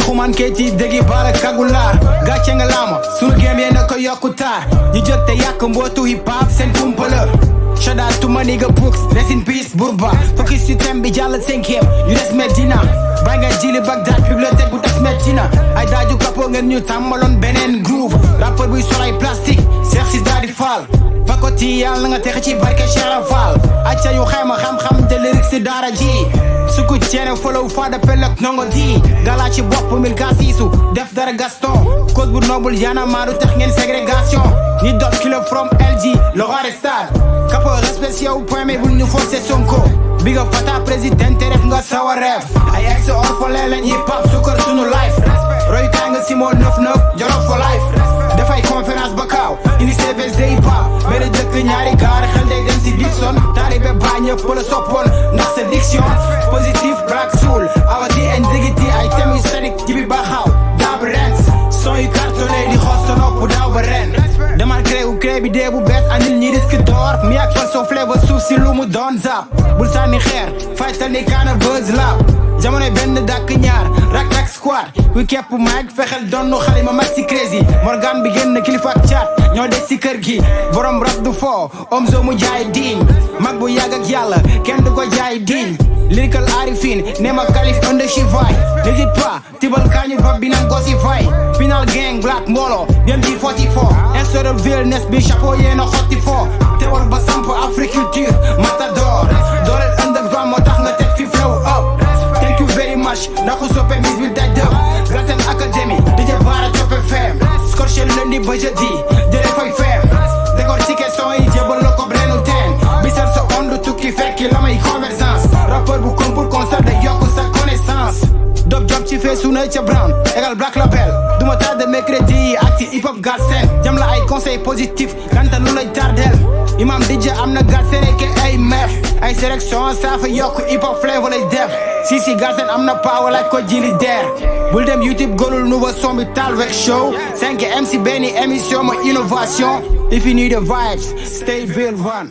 xuman keti degi bala kagular gàcce nga lama sunu game yee na ko yokku taar ñu jóg te yàq mbootu hip hop seen kumpala shout out to my nigga Brooks rest in peace Bourba focus ci thème bi jàll 5e ñu des Medina bay nga jili Bagdad bibliothèque bu tas Medina ay daaju kapo ngeen ñu tàmmaloon beneen groove rappeur buy solay plastique Cheikh si daadi Fall fakoti yàlla nga texe ci barke Cheikh Fall acca yu xayma xam-xam te lyrics si daara ji suku ceene follow fada pelak nongo di gala ci bopp mil gasisu def dara Gaston cause bu noble yana maru tax ngeen ségrégation ni dot kilo from LG le roi stade capo respect yow point mais bul ñu forcer Sonko big up fata président ref nga sawa rêve ay ex orphelin lañ hip hop sukar sunu life roy kay nga simo 99 jorof for life dafay conférence ba kaaw indi CVS day hip-hop benn dëkk ñaari gaar xel day dem si Dixon taalibe ba ñëpp la soppoon ndax sa diction positif black soul awati and diggity ay thème yu sonic jibi ba xaaw daab rens son yu cartonné di xoos sa nopp daaw ba ren demal cré bi dee bu bees andil ñi risque d'or mi ak fal soo flavor suuf si lu mu doon zap bul sànni xeer faytal ni kaana buzz lab jamono benn dàkk ñaar rak rak squad kuy kepp mag fexel donnu xalima mag si crazy Morgan bi génn kilifa ak caat ñoo des si kër gi borom rap du foo Omzo mu jaay diiñ mag bu yàgg ak yàlla kenn du ko jaay diiñ lyrical arifin nema kalif under she vai n'hésite pas tibal kañu bab bi nan gosi fay final gang black mbolo dem ji 44 instant of realness bi chapeau yéena xotti foo teewal ba samp africulture matador dooleel underground moo tax nga teg fi flow up thank you very much ndaxu soppe mis bi daj dëb Galsen Academy DJ Bara Top FM scorché lundi ba jeudi jële fay feem décor ticket son yi jébal la ko brenu teen bisal sa ondu tukki fekki la may convergence rappeur bu concours concert da yokk sa connaissance dob job ci feesu na ca brown égal black label duma tardé mercredi yi ak ci hip hop Galsen jam la ay conseil positif ganta lu lay tardel imam DJ am na Galsen ke ay meef ay sélection saa fa yokk hip hop flavor lay def si Galsen am na power laaj ko jili der bul dem YouTube golul nouveau son bi Talwek show 5 MC benn émission ma innovation if you need the vibes stay real one